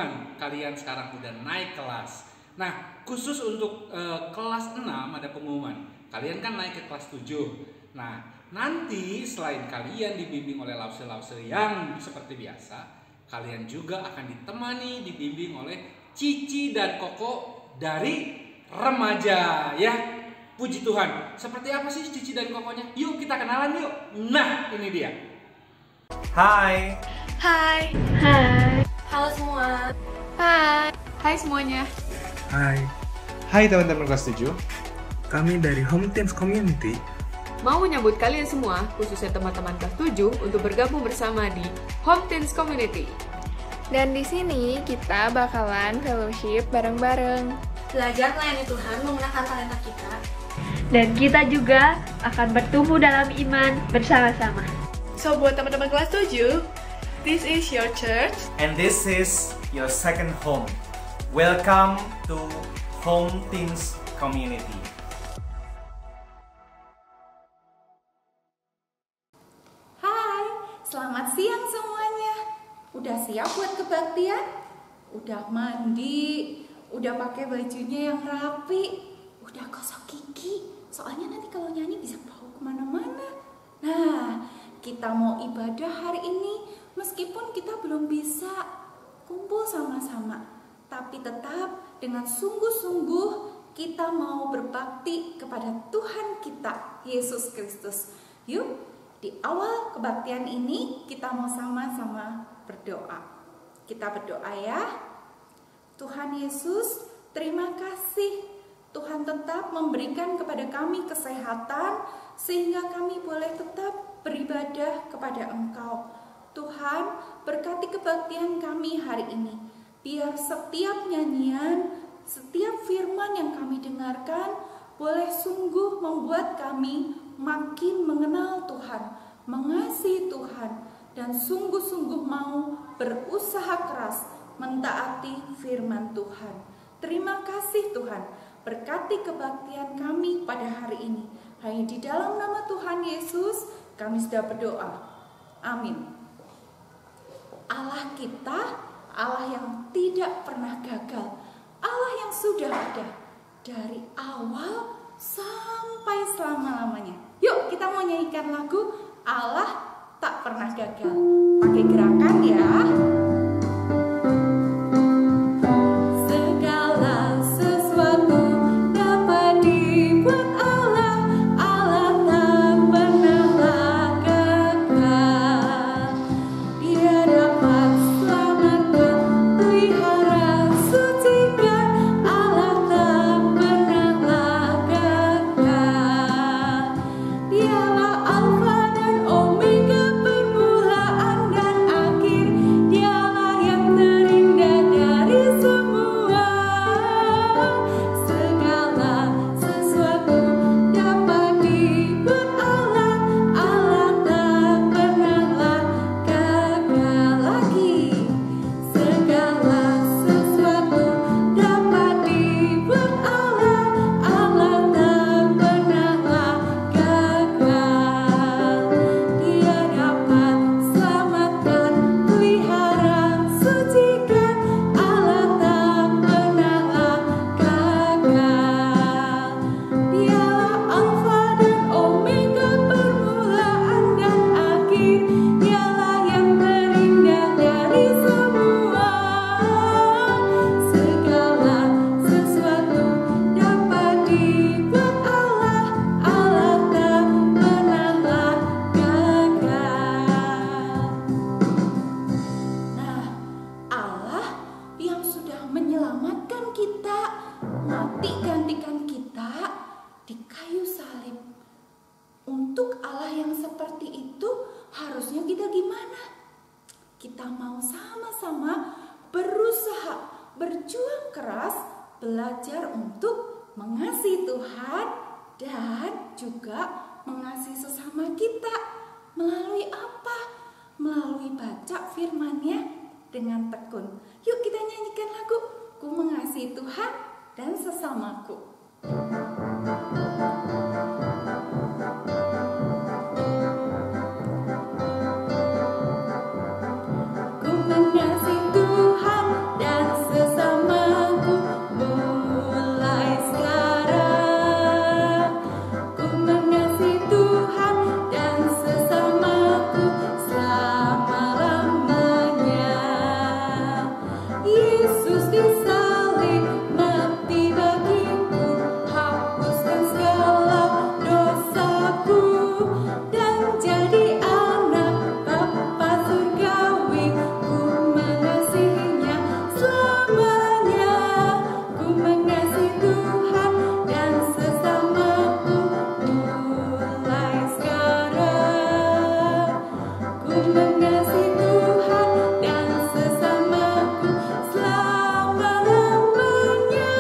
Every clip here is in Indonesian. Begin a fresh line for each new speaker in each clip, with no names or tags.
Tuhan, kalian sekarang udah naik kelas. Nah, khusus untuk kelas 6 ada pengumuman. Kalian kan naik ke kelas 7. Nah, nanti selain kalian dibimbing oleh lause-lause yang seperti biasa, kalian juga akan ditemani, dibimbing oleh Cici dan Koko dari remaja ya. Puji Tuhan. Seperti apa sih Cici dan Kokonya? Yuk kita kenalan yuk. Nah, ini dia.
Hai.
Hai.
Hai.
Halo semua.
Hai. Hai semuanya.
Hai.
Hai teman-teman kelas 7.
Kami dari Home Teens Community
Mau menyambut kalian semua, khususnya teman-teman kelas 7 untuk bergabung bersama di Home Teens Community.
Dan di sini kita bakalan fellowship bareng-bareng.
Belajar melayani Tuhan menggunakan talenta kita.
Dan kita juga akan bertumbuh dalam iman bersama-sama.
So buat teman-teman kelas 7, this is your church.
and this is your second home. Welcome to Home Teens Community.
Hai, selamat siang semuanya. Udah siap buat kebaktian? Udah mandi? Udah pakai bajunya yang rapi? Udah gosok gigi? Soalnya nanti kalau nyanyi bisa bau kemana-mana. Nah, kita mau ibadah hari ini meskipun kita belum bisa kumpul sama-sama, tapi tetap dengan sungguh-sungguh kita mau berbakti kepada Tuhan kita, Yesus Kristus. Yuk, di awal kebaktian ini kita mau sama-sama berdoa. Kita berdoa ya. Tuhan Yesus, terima kasih Tuhan tetap memberikan kepada kami kesehatan sehingga kami boleh tetap beribadah kepada Engkau. Tuhan, berkati kebaktian kami hari ini. Biar setiap nyanyian, setiap firman yang kami dengarkan boleh sungguh membuat kami makin mengenal Tuhan, mengasihi Tuhan, dan sungguh-sungguh mau berusaha keras mentaati firman Tuhan. Terima kasih Tuhan. Berkati kebaktian kami pada hari ini. Hanya di dalam nama Tuhan Yesus kami sudah berdoa. Amin. Allah kita, Allah yang tidak pernah gagal, Allah yang sudah ada dari awal sampai selama-lamanya. Yuk kita mau nyanyikan lagu Allah tak pernah gagal. Pakai gerakan ya. Untuk Allah yang seperti itu harusnya kita gimana? Kita mau sama-sama berusaha, berjuang keras, belajar untuk mengasihi Tuhan dan juga mengasihi sesama kita. Melalui apa? Melalui baca firman-Nya dengan tekun. Yuk kita nyanyikan lagu Ku Mengasihi Tuhan dan Sesamaku. Ku mengasihi Tuhan dan disalib mati bagiku, hapuskan segala dosaku, dan jadi anak Bapa surgawi. Ku mengasihinya selamanya, ku mengasihi Tuhan dan sesamaku mulai sekarang. Ku mengasihi Tuhan dan sesamaku selama-lamanya.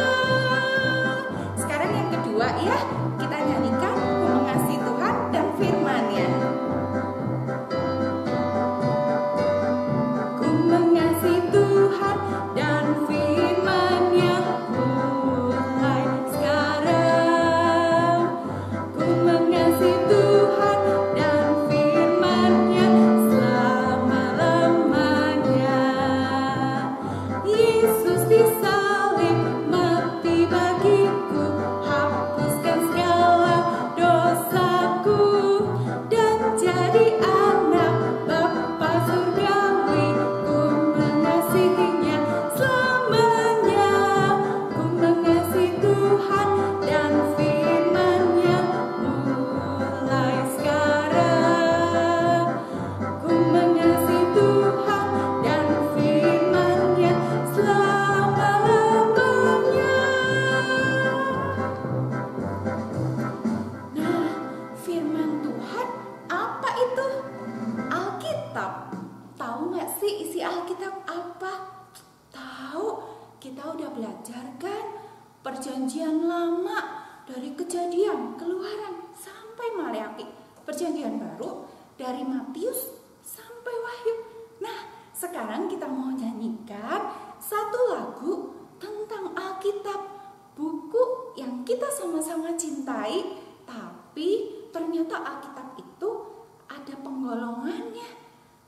Sekarang yang kedua ya, kita nyanyikan ku mengasihi Tuhan dan firman-Nya. Ku mengasihi Tuhan dan firman-Nya mulai sekarang. Ku mengasihi Tuhan dan firman-Nya selama-lamanya. Yesus disalib mati bagiku, hapuskan segala dosaku, dan jadi anak Bapa surgawi. Ku mengasihinya selamanya, ku mengasihi Tuhan dan firman-Nya mulai sekarang. Ku mengasihi Tuhan dan firman-Nya selama-lamanya. Nah, firman Tuhan apa itu? Alkitab. Tahu nggak sih isi Alkitab apa? Tahu, kita udah belajar kan? Perjanjian lama dari Kejadian, Keluaran sampai Maleakhi. Perjanjian baru dari Matius sampai Wahyu. Nah, sekarang kita mau nyanyikan satu lagu tentang Alkitab, buku yang kita sama-sama cintai, tapi ternyata Alkitab itu ada penggolongannya.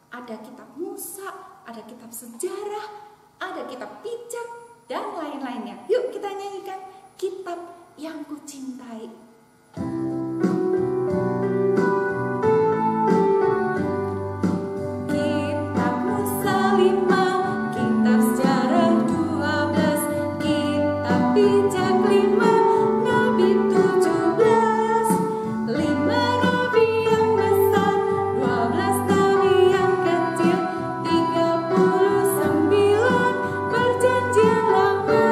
Ada kitab Musa, ada kitab sejarah, ada kitab pijak, dan lain-lainnya. Yuk kita nyanyikan Kitab Yang Kucintai. Kitab Musa 5, kitab sejarah 12, kitab pijak 5, nabi 17, 5 nabi yang besar, 12 nabi yang kecil, 39 perjanjian lama,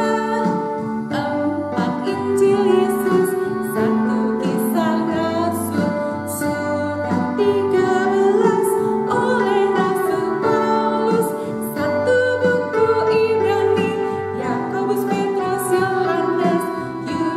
4 Injil Yesus, 1 kisah Rasul, surat 13 oleh Rasul Paulus, 1 buku Ibrani, Yakobus, Petrus, Yohanes, Yudas,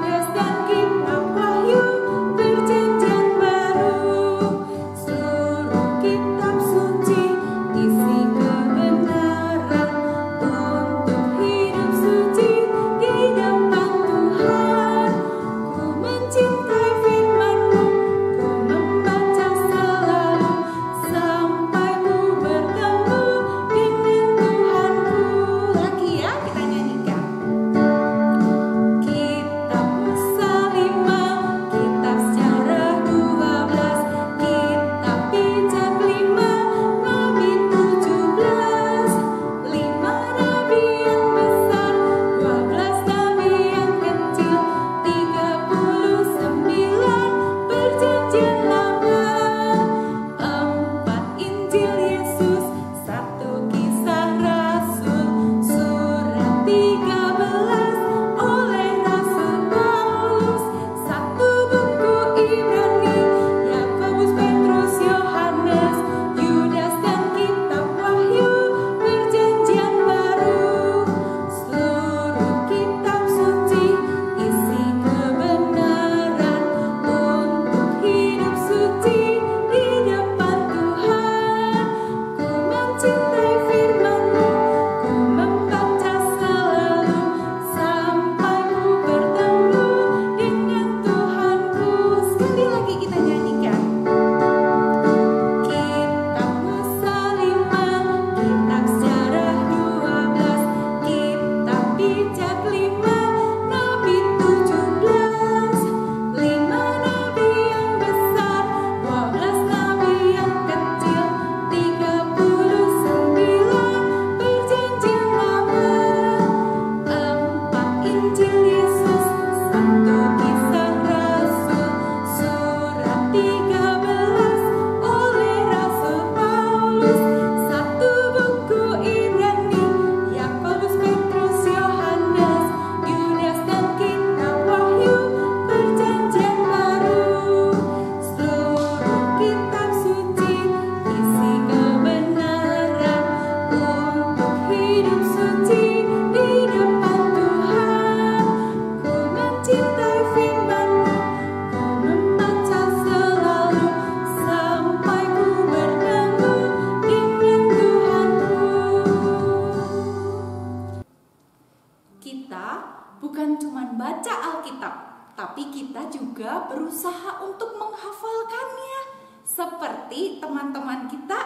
Kita bukan cuma baca Alkitab, tapi kita juga berusaha untuk menghafalkannya, seperti teman-teman kita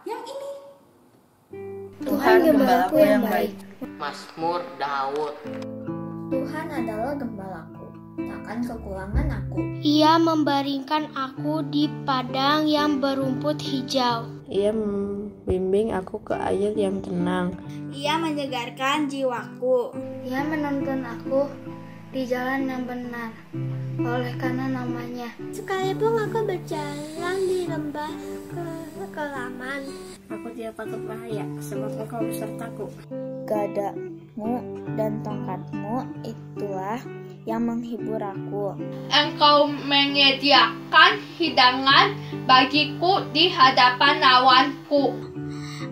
yang ini.
Tuhan gembalaku yang baik.
Mazmur Daud.
Tuhan adalah gembalaku, takkan kekurangan aku.
Ia membaringkan aku di padang yang berumput hijau.
Ia membimbing aku ke air yang tenang.
Ia menyegarkan jiwaku.
Ia menuntun aku di jalan yang benar, oleh karena namanya.
Sekalipun aku berjalan di lembah kekelaman,
aku tidak takut bahaya, sebab Engkau besertaku.
Gadamu dan tongkatmu itulah yang menghibur aku.
Engkau menyediakan hidangan bagiku di hadapan lawanku.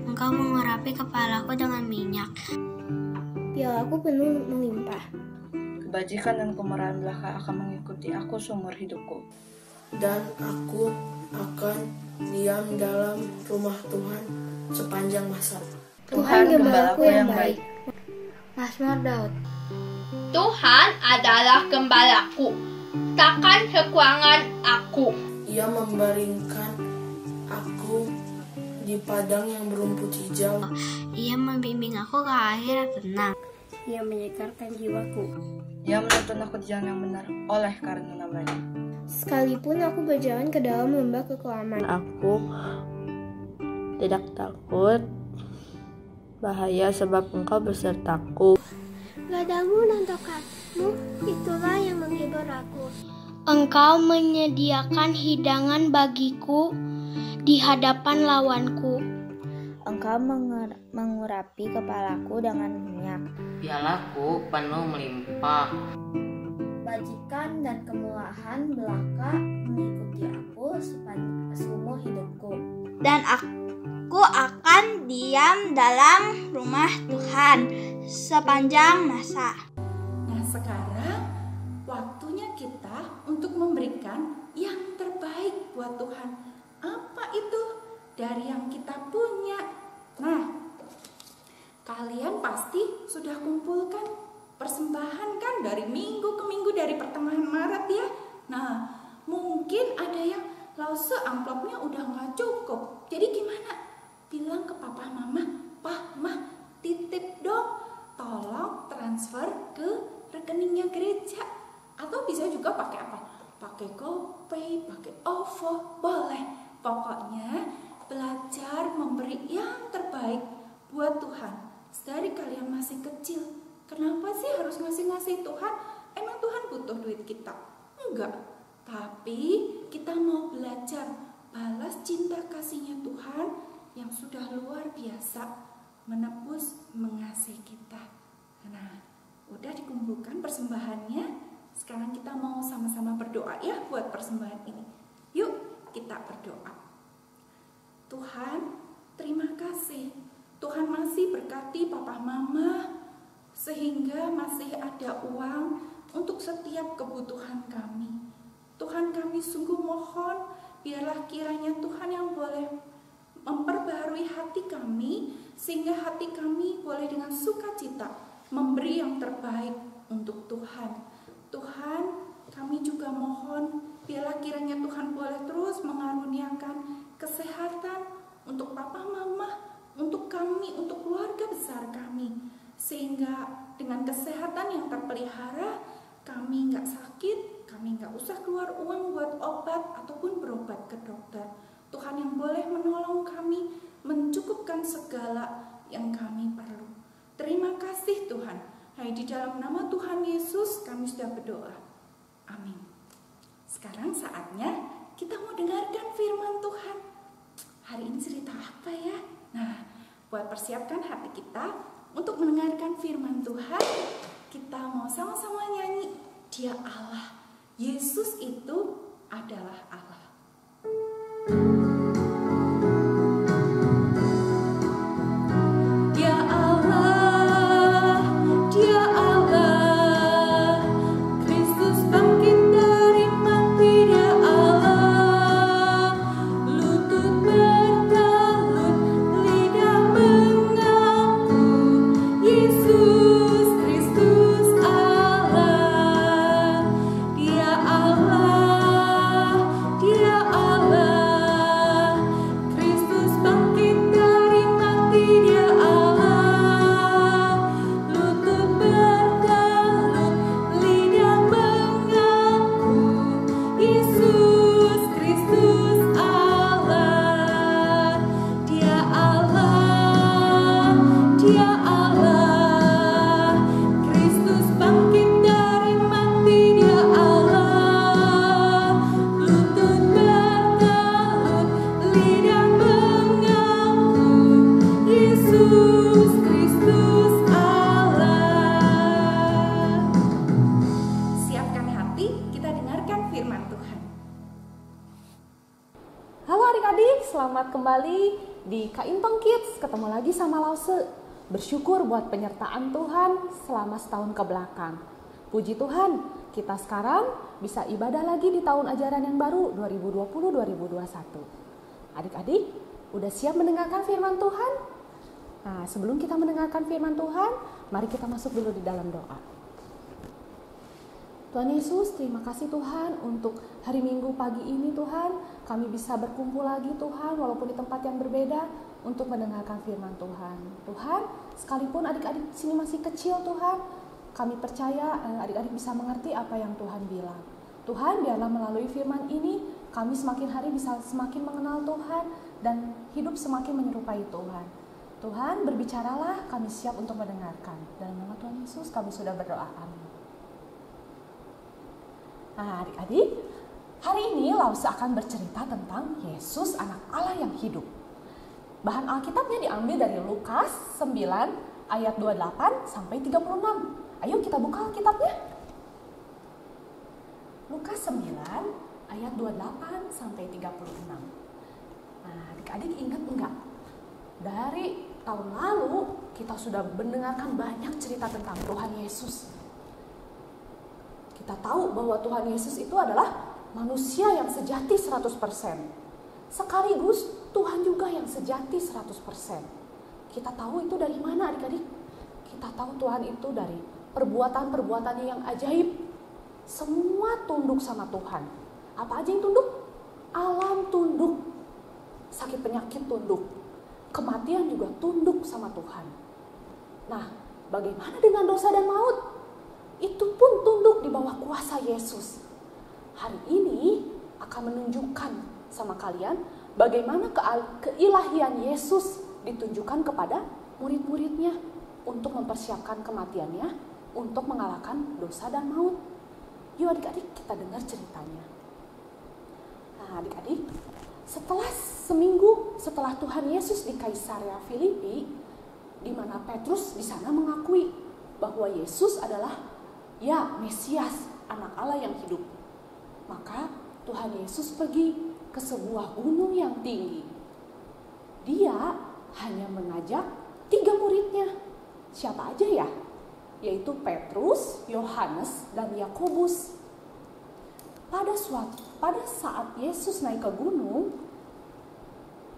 Engkau mengurapi kepalaku dengan minyak.
Pialaku penuh melimpah.
Kebajikan dan kemurahan belaka akan mengikuti aku seumur hidupku.
Dan aku akan diam dalam rumah Tuhan sepanjang masa.
Tuhan gembalaku yang baik. Mazmur Daud.
Tuhan adalah gembalaku, takkan kekurangan aku.
Ia membaringkan aku di padang yang berumput hijau.
Ia membimbing aku ke air yang tenang.
Ia menyegarkan jiwaku. Ia menuntun aku di jalan yang benar oleh karena namanya.
Sekalipun aku berjalan ke dalam lembah kekelaman,
aku tidak takut bahaya, sebab Engkau besertaku.
Gadamu dan tongkatmu itulah yang menghibur aku.
Engkau menyediakan hidangan bagiku di hadapan lawanku.
Engkau mengurapi kepalaku dengan minyak.
Pialaku penuh melimpah.
Bajikan dan kemurahan belaka mengikuti aku seumur hidupku.
Dan aku akan diam dalam rumah Tuhan sepanjang masa.
Nah, sekarang waktunya kita untuk memberikan yang terbaik buat Tuhan. Apa itu? Dari yang kita punya. Nah, kalian pasti sudah kumpulkan persembahan kan dari minggu ke minggu, dari pertengahan Maret ya. Nah, mungkin ada yang lause amplopnya udah gak cukup. Jadi gimana? Bilang ke papa mama, "Pah, mah, titip dong, tolong transfer ke rekeningnya gereja." Atau bisa juga pakai apa? Pakai GoPay, pakai OVO, boleh. Pokoknya belajar memberi yang terbaik buat Tuhan. Dari kalian masih kecil, kenapa sih harus ngasih-ngasih Tuhan? Emang Tuhan butuh duit kita? Enggak. Tapi kita mau belajar balas cinta kasihnya Tuhan yang sudah luar biasa menebus, mengasihi kita. Nah, udah dikumpulkan persembahannya. Sekarang kita mau sama-sama berdoa ya buat persembahan ini. Yuk kita berdoa. Tuhan, terima kasih. Tuhan masih berkati papa mama sehingga masih ada uang untuk setiap kebutuhan kami. Tuhan, kami sungguh mohon biarlah kiranya Tuhan yang boleh memperbaharui hati kami sehingga hati kami boleh dengan sukacita memberi yang terbaik untuk Tuhan. Tuhan, kami juga mohon biarlah kiranya Tuhan boleh terus mengaruniakan kesehatan untuk papa mama, untuk kami, untuk keluarga besar kami, sehingga dengan kesehatan yang terpelihara kami nggak sakit, kami nggak usah keluar uang buat obat ataupun berobat ke dokter. Tuhan yang boleh menolong kami mencukupkan segala yang kami perlu. Terima kasih Tuhan. Hai, di dalam nama Tuhan Yesus kami sudah berdoa. Amin. Sekarang saatnya kita mau dengarkan firman Tuhan. Hari ini cerita apa ya? Nah, buat persiapkan hati kita untuk mendengarkan firman Tuhan, kita mau sama-sama nyanyi Dia Allah. Yesus itu adalah Allah. Dia Allah, Dia Allah, Kristus bangkit dari mati, Dia Allah, lutut bertalut, lidah mengaku, Yesus Kristus
selamat kembali di Kaintong Kids. Ketemu lagi sama Lause. Bersyukur buat penyertaan Tuhan selama setahun ke belakang. Puji Tuhan, kita sekarang bisa ibadah lagi di tahun ajaran yang baru 2020-2021. Adik-adik, udah siap mendengarkan firman Tuhan? Nah, sebelum kita mendengarkan firman Tuhan, mari kita masuk dulu di dalam doa. Tuhan Yesus, terima kasih Tuhan untuk hari Minggu pagi ini Tuhan. Kami bisa berkumpul lagi Tuhan, walaupun di tempat yang berbeda, untuk mendengarkan firman Tuhan. Tuhan, sekalipun adik-adik sini masih kecil Tuhan, kami percaya adik-adik bisa mengerti apa yang Tuhan bilang. Tuhan, biarlah melalui firman ini, kami semakin hari bisa semakin mengenal Tuhan, dan hidup semakin menyerupai Tuhan. Tuhan, berbicaralah, kami siap untuk mendengarkan. Dalam nama Tuhan Yesus, kami sudah berdoa. Amin. Nah, adik-adik, hari ini Lause akan bercerita tentang Yesus anak Allah yang hidup. Bahan Alkitabnya diambil dari Lukas 9 ayat 28 sampai 36. Ayo kita buka Alkitabnya. Lukas 9 ayat 28 sampai 36. Nah, adik-adik ingat enggak? Dari tahun lalu kita sudah mendengarkan banyak cerita tentang Tuhan Yesus. Kita tahu bahwa Tuhan Yesus itu adalah manusia yang sejati 100%. Sekaligus Tuhan juga yang sejati 100%. Kita tahu itu dari mana adik-adik? Kita tahu Tuhan itu dari perbuatan-perbuatannya yang ajaib. Semua tunduk sama Tuhan. Apa aja yang tunduk? Alam tunduk. Sakit penyakit tunduk. Kematian juga tunduk sama Tuhan. Nah, bagaimana dengan dosa dan maut? Itu pun tunduk di bawah kuasa Yesus. Hari ini akan menunjukkan sama kalian bagaimana keilahian Yesus ditunjukkan kepada murid-muridnya untuk mempersiapkan kematiannya, untuk mengalahkan dosa dan maut. Yuk adik-adik, kita dengar ceritanya. Nah adik-adik, seminggu setelah Tuhan Yesus di Kaisarea Filipi, di mana Petrus di sana mengakui bahwa Yesus adalah Mesias, anak Allah yang hidup. Maka Tuhan Yesus pergi ke sebuah gunung yang tinggi. Dia hanya mengajak 3 muridnya. Siapa aja ya? Yaitu Petrus, Yohanes, dan Yakobus. Pada saat Yesus naik ke gunung,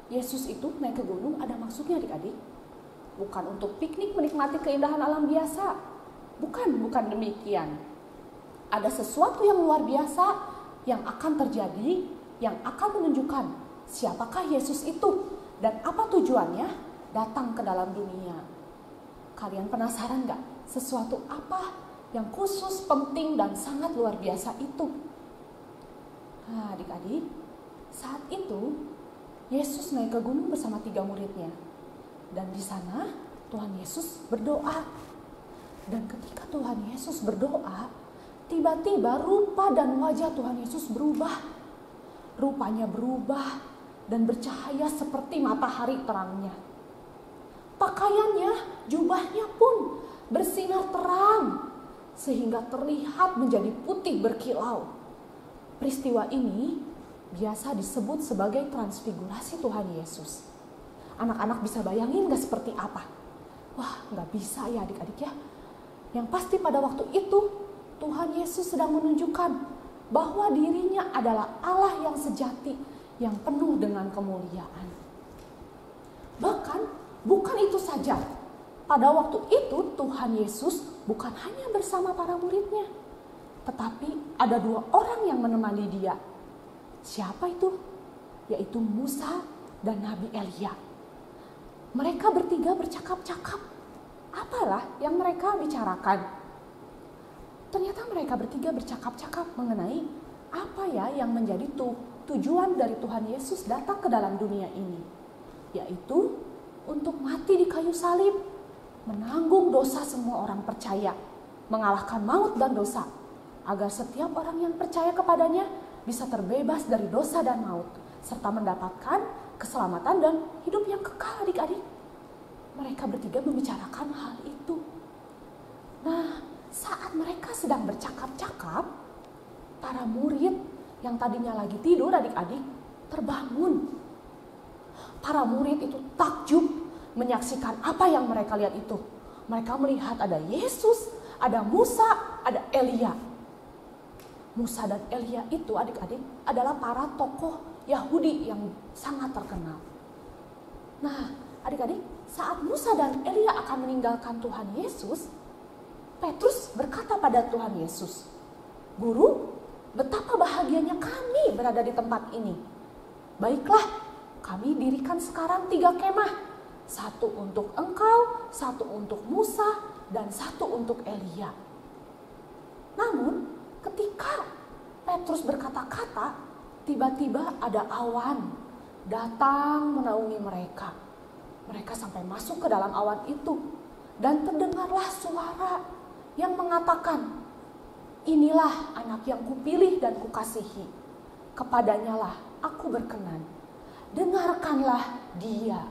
Yesus itu naik ke gunung ada maksudnya adik-adik. Bukan untuk piknik menikmati keindahan alam biasa. Bukan demikian. Ada sesuatu yang luar biasa yang akan terjadi, yang akan menunjukkan siapakah Yesus itu dan apa tujuannya datang ke dalam dunia. Kalian penasaran gak? Sesuatu apa yang khusus, penting, dan sangat luar biasa itu? Nah adik-adik, saat itu Yesus naik ke gunung bersama 3 muridnya. Dan di sana Tuhan Yesus berdoa. Dan ketika Tuhan Yesus berdoa, tiba-tiba rupa dan wajah Tuhan Yesus berubah. Rupanya berubah dan bercahaya seperti matahari terangnya. Pakaiannya, jubahnya pun bersinar terang sehingga terlihat menjadi putih berkilau. Peristiwa ini biasa disebut sebagai transfigurasi Tuhan Yesus. Anak-anak bisa bayangin gak seperti apa? Wah, gak bisa ya adik-adik ya. Yang pasti pada waktu itu Tuhan Yesus sedang menunjukkan bahwa dirinya adalah Allah yang sejati, yang penuh dengan kemuliaan. Bahkan bukan itu saja. Pada waktu itu Tuhan Yesus bukan hanya bersama para muridnya, tetapi ada 2 orang yang menemani dia. Siapa itu? Yaitu Musa dan Nabi Elia. Mereka bertiga bercakap-cakap. Apalah yang mereka bicarakan? Ternyata mereka bertiga bercakap-cakap mengenai apa ya yang menjadi tujuan dari Tuhan Yesus datang ke dalam dunia ini. Yaitu untuk mati di kayu salib, menanggung dosa semua orang percaya, mengalahkan maut dan dosa, agar setiap orang yang percaya kepadanya bisa terbebas dari dosa dan maut, serta mendapatkan keselamatan dan hidup yang kekal adik-adik. Mereka bertiga membicarakan hal itu. Nah, saat mereka sedang bercakap-cakap, para murid yang tadinya lagi tidur adik-adik terbangun. para murid itu takjub menyaksikan apa yang mereka lihat itu. Mereka melihat ada Yesus, ada Musa, ada Elia. Musa dan Elia itu adik-adik adalah para tokoh Yahudi yang sangat terkenal. Nah, adik-adik, saat Musa dan Elia akan meninggalkan Tuhan Yesus, Petrus berkata pada Tuhan Yesus, "Guru, betapa bahagianya kami berada di tempat ini. Baiklah, kami dirikan sekarang 3 kemah. 1 untuk engkau, 1 untuk Musa, dan 1 untuk Elia." Namun, ketika Petrus berkata-kata, tiba-tiba ada awan datang menaungi mereka. Mereka sampai masuk ke dalam awan itu. Dan terdengarlah suara yang mengatakan, "Inilah anak yang kupilih dan kukasihi. Kepadanyalah aku berkenan. Dengarkanlah dia."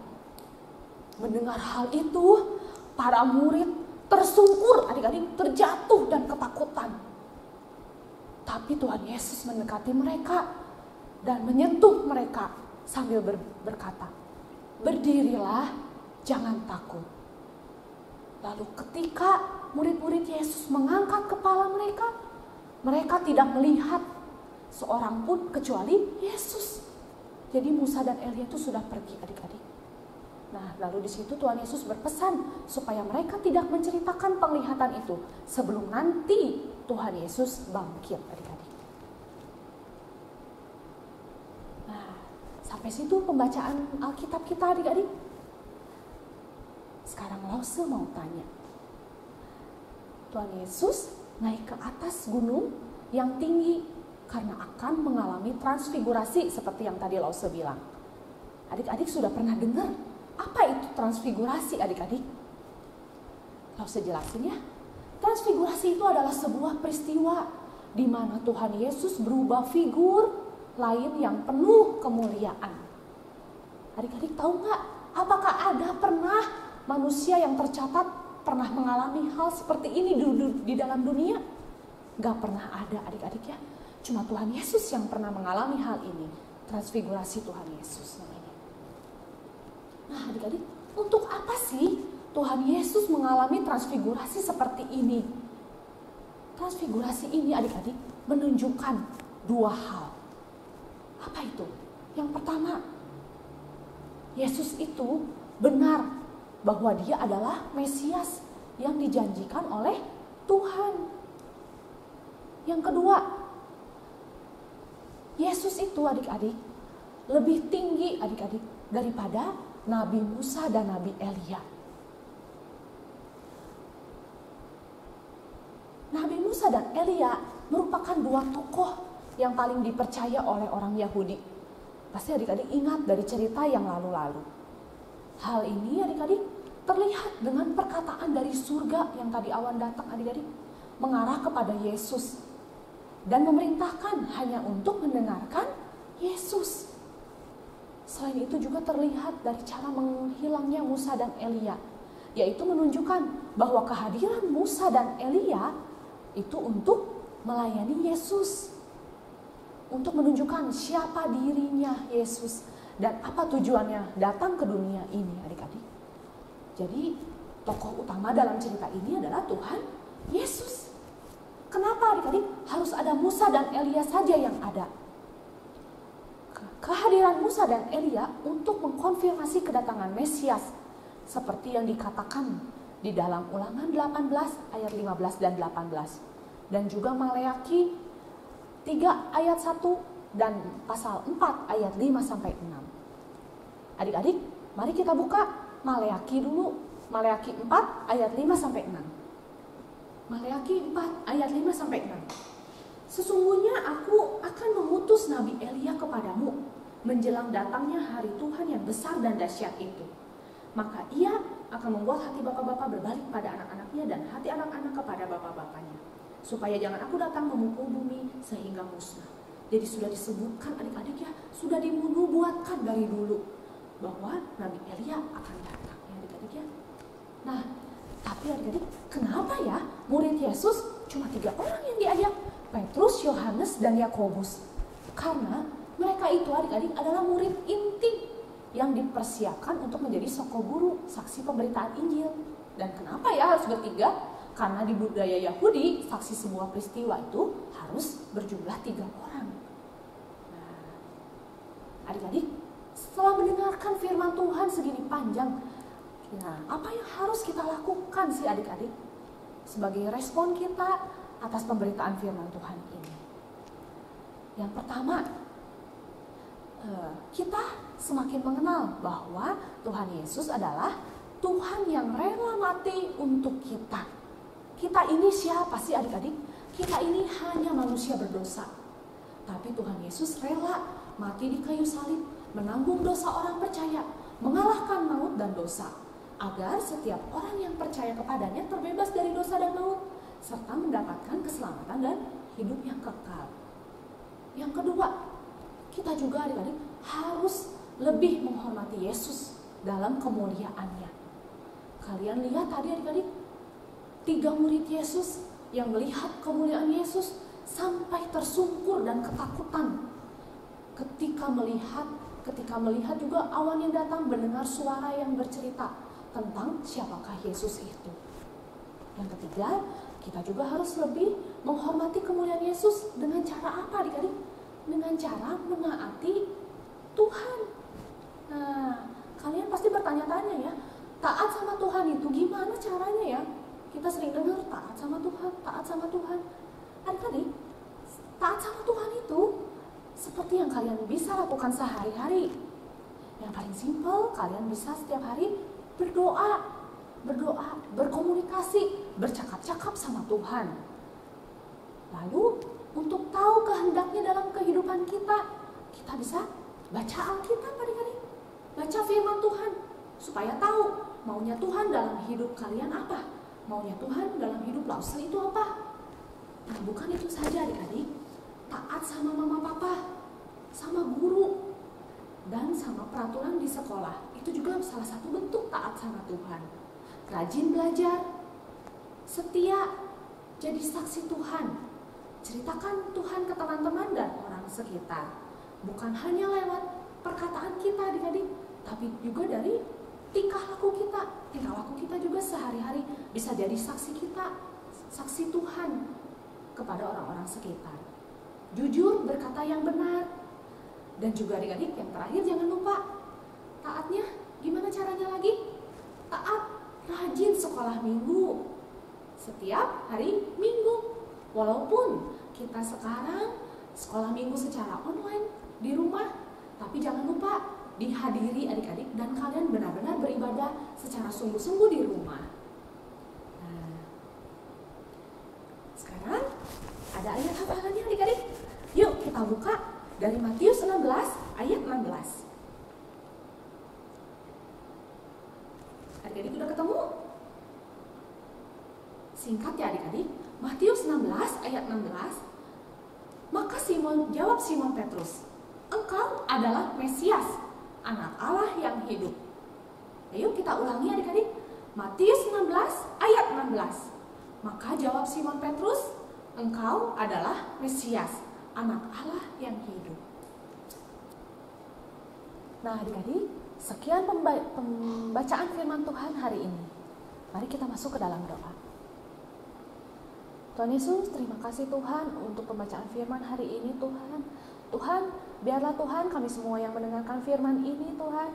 Mendengar hal itu, para murid tersungkur, adik-adik, terjatuh dan ketakutan. Tapi Tuhan Yesus mendekati mereka dan menyentuh mereka sambil berkata, "Berdirilah, jangan takut." Lalu ketika murid-murid Yesus mengangkat kepala mereka, mereka tidak melihat seorang pun kecuali Yesus. Jadi Musa dan Elia itu sudah pergi, adik-adik. Nah, lalu di situ Tuhan Yesus berpesan supaya mereka tidak menceritakan penglihatan itu sebelum nanti Tuhan Yesus bangkit, adik-adik. Nah, sampai situ pembacaan Alkitab kita, adik-adik. Sekarang Lause mau tanya. Tuhan Yesus naik ke atas gunung yang tinggi karena akan mengalami transfigurasi seperti yang tadi Lause bilang. Adik-adik sudah pernah dengar apa itu transfigurasi, adik-adik? Lause jelasin ya. Transfigurasi itu adalah sebuah peristiwa di mana Tuhan Yesus berubah figur lain yang penuh kemuliaan. Adik-adik tahu nggak? Apakah ada pernah manusia yang tercatat pernah mengalami hal seperti ini di dalam dunia? Gak pernah ada, adik-adik ya. Cuma Tuhan Yesus yang pernah mengalami hal ini. Transfigurasi Tuhan Yesus namanya. Nah, adik-adik, untuk apa sih Tuhan Yesus mengalami transfigurasi seperti ini? Transfigurasi ini, adik-adik, menunjukkan 2 hal. Apa itu? Yang pertama, Yesus itu benar bahwa dia adalah Mesias yang dijanjikan oleh Tuhan. Yang kedua, Yesus itu, adik-adik, lebih tinggi, adik-adik, daripada Nabi Musa dan Nabi Elia. Nabi Musa dan Elia merupakan 2 tokoh yang paling dipercaya oleh orang Yahudi. Pasti adik-adik ingat dari cerita yang lalu-lalu. Hal ini, adik-adik, terlihat dengan perkataan dari surga yang tadi awan datang, adik-adik, mengarah kepada Yesus dan memerintahkan hanya untuk mendengarkan Yesus. Selain itu juga terlihat dari cara menghilangnya Musa dan Elia, yaitu menunjukkan bahwa kehadiran Musa dan Elia itu untuk melayani Yesus, untuk menunjukkan siapa dirinya Yesus dan apa tujuannya datang ke dunia ini, adik-adik. Jadi tokoh utama dalam cerita ini adalah Tuhan Yesus. Kenapa, adik-adik, harus ada Musa dan Elia saja yang ada? Kehadiran Musa dan Elia untuk mengkonfirmasi kedatangan Mesias seperti yang dikatakan di dalam Ulangan 18 ayat 15 dan 18 dan juga Maleaki 3 ayat 1 dan pasal 4 ayat 5 sampai 6. Adik-adik, mari kita buka Maleaki dulu. Maleaki 4 ayat 5 sampai 6. Maleaki 4 ayat 5 sampai 6. Sesungguhnya aku akan mengutus Nabi Elia kepadamu menjelang datangnya hari Tuhan yang besar dan dahsyat itu. Maka ia akan membuat hati bapak-bapak berbalik pada anak-anaknya dan hati anak-anak kepada bapak-bapaknya, supaya jangan aku datang memukul bumi sehingga musnah. Jadi sudah disebutkan, adik-adik ya, sudah dinubuatkan dari dulu bahwa Nabi Elia akan datang, ya adik-adik ya. Nah, tapi adik-adik, kenapa ya murid Yesus cuma 3 orang yang diajak? Petrus, Yohanes, dan Yakobus. Karena mereka itu, adik-adik, adalah murid inti yang dipersiapkan untuk menjadi sokoguru, saksi pemberitaan Injil. Dan kenapa ya harus bertiga? Karena di budaya Yahudi, saksi sebuah peristiwa itu harus berjumlah 3 orang. Nah, adik-adik, setelah mendengarkan firman Tuhan segini panjang, nah, apa yang harus kita lakukan sih adik-adik sebagai respon kita atas pemberitaan firman Tuhan ini? Yang pertama, kita semakin mengenal bahwa Tuhan Yesus adalah Tuhan yang rela mati untuk kita. Kita ini siapa sih adik-adik? Kita ini hanya manusia berdosa. Tapi Tuhan Yesus rela mati di kayu salib, menanggung dosa orang percaya, mengalahkan maut dan dosa, agar setiap orang yang percaya kepadanya terbebas dari dosa dan maut, serta mendapatkan keselamatan dan hidup yang kekal. Yang kedua, kita juga adik-adik harus lebih menghormati Yesus dalam kemuliaannya. Kalian lihat tadi adik-adik, 3 murid Yesus yang melihat kemuliaan Yesus sampai tersungkur dan ketakutan ketika melihat juga awan yang datang, mendengar suara yang bercerita tentang siapakah Yesus itu. Yang ketiga, kita juga harus lebih menghormati kemuliaan Yesus dengan cara apa adik-adik? Dengan cara menaati Tuhan. Nah, kalian pasti bertanya-tanya ya, taat sama Tuhan itu gimana caranya ya? Kita sering dengar taat sama Tuhan, taat sama Tuhan. Adik-adik, taat sama Tuhan itu seperti yang kalian bisa lakukan sehari-hari. Yang paling simpel, kalian bisa setiap hari berdoa, berkomunikasi, bercakap-cakap sama Tuhan. Lalu, untuk tahu kehendaknya dalam kehidupan kita bisa baca Alkitab adik-adik, baca firman Tuhan, supaya tahu maunya Tuhan dalam hidup kalian apa, maunya Tuhan dalam hidup Lause itu apa. Nah, bukan itu saja adik-adik, taat sama mama papa, sama guru, dan sama peraturan di sekolah. Itu juga salah satu bentuk taat sama Tuhan. Rajin belajar, setia, jadi saksi Tuhan. Ceritakan Tuhan ke teman-teman dan orang sekitar. Bukan hanya lewat perkataan kita adik-adik, tapi juga dari tingkah laku kita. Tingkah laku kita juga sehari-hari bisa jadi saksi kita, saksi Tuhan kepada orang-orang sekitar. Jujur, berkata yang benar. Dan juga adik-adik, yang terakhir jangan lupa, taatnya gimana caranya lagi? Taat, rajin sekolah minggu setiap hari Minggu. Walaupun kita sekarang sekolah minggu secara online di rumah, tapi jangan lupa dihadiri adik-adik dan kalian benar-benar beribadah secara sungguh-sungguh di rumah. Nah, sekarang ada ayat hafalannya adik-adik. Yuk kita buka dari Matius 16 ayat 16. Adik-adik udah ketemu? Singkat ya adik-adik. Matius 16 ayat 16. Maka jawab Simon Petrus, engkau adalah Mesias, anak Allah yang hidup. Ayo kita ulangi adik-adik. Matius 16 ayat 16. Maka jawab Simon Petrus, engkau adalah Mesias, anak Allah yang hidup. Nah adik-adik, sekian pembacaan firman Tuhan hari ini. Mari kita masuk ke dalam doa. Tuhan Yesus, terima kasih Tuhan untuk pembacaan firman hari ini Tuhan. Tuhan, biarlah Tuhan kami semua yang mendengarkan firman ini Tuhan,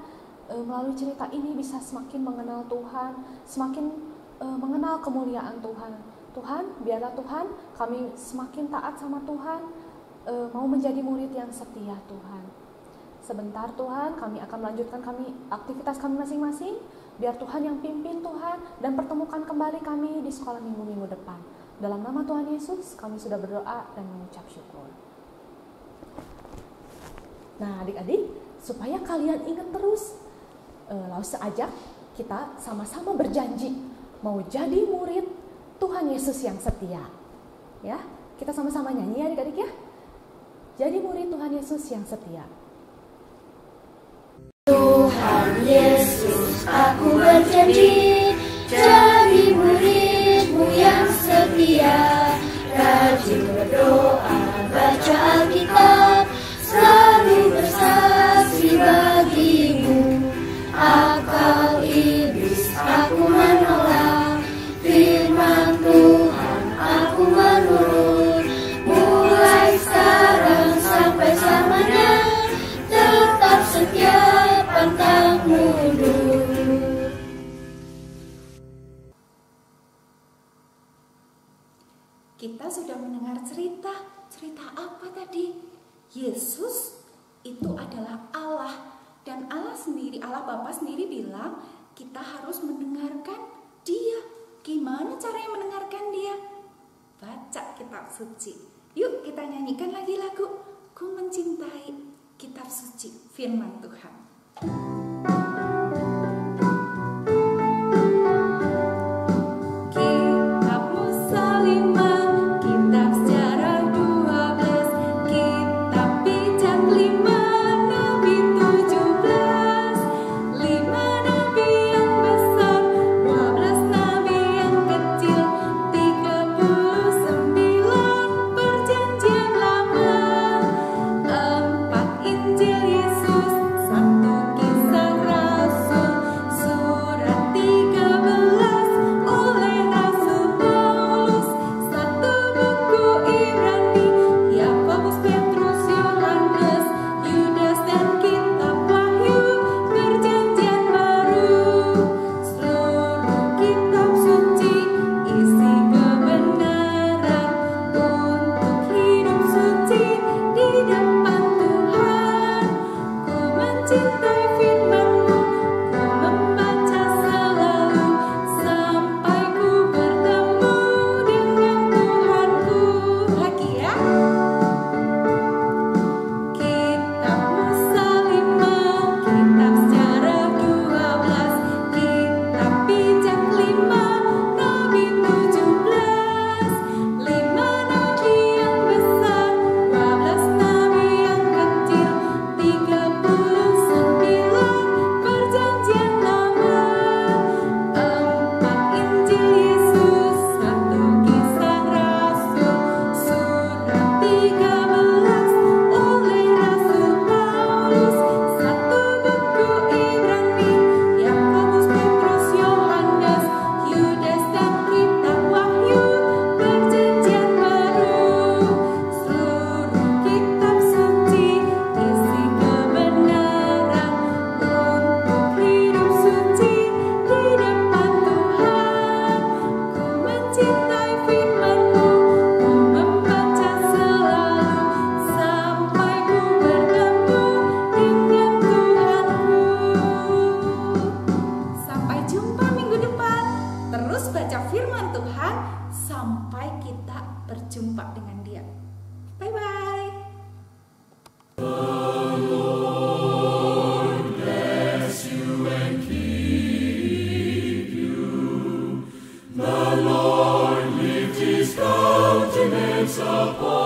melalui cerita ini bisa semakin mengenal Tuhan, semakin mengenal kemuliaan Tuhan. Tuhan, biarlah Tuhan kami semakin taat sama Tuhan, mau menjadi murid yang setia Tuhan. Sebentar Tuhan, kami akan melanjutkan aktivitas kami masing-masing. Biar Tuhan yang pimpin Tuhan dan pertemukan kembali kami di sekolah minggu-minggu depan. Dalam nama Tuhan Yesus, kami sudah berdoa dan mengucap syukur. Nah adik-adik, supaya kalian ingat terus, Lause ajak kita sama-sama berjanji mau jadi murid Tuhan Yesus yang setia. Ya, kita sama-sama nyanyi ya adik-adik ya. Jadi murid Tuhan Yesus yang setia.
Tuhan Yesus, aku berjanji jadi murid-Mu yang setia, rajin berdoa, baca Alkitab, selalu bersaksi bagi-Mu.
kita sudah mendengar cerita. Cerita apa tadi? Yesus itu adalah Allah. Dan Allah Bapa sendiri bilang kita harus mendengarkan Dia. Gimana caranya mendengarkan Dia? Baca kitab suci. Yuk kita nyanyikan lagi lagu Ku Mencintai Kitab Suci Firman Tuhan.
The Lord lift his countenance upon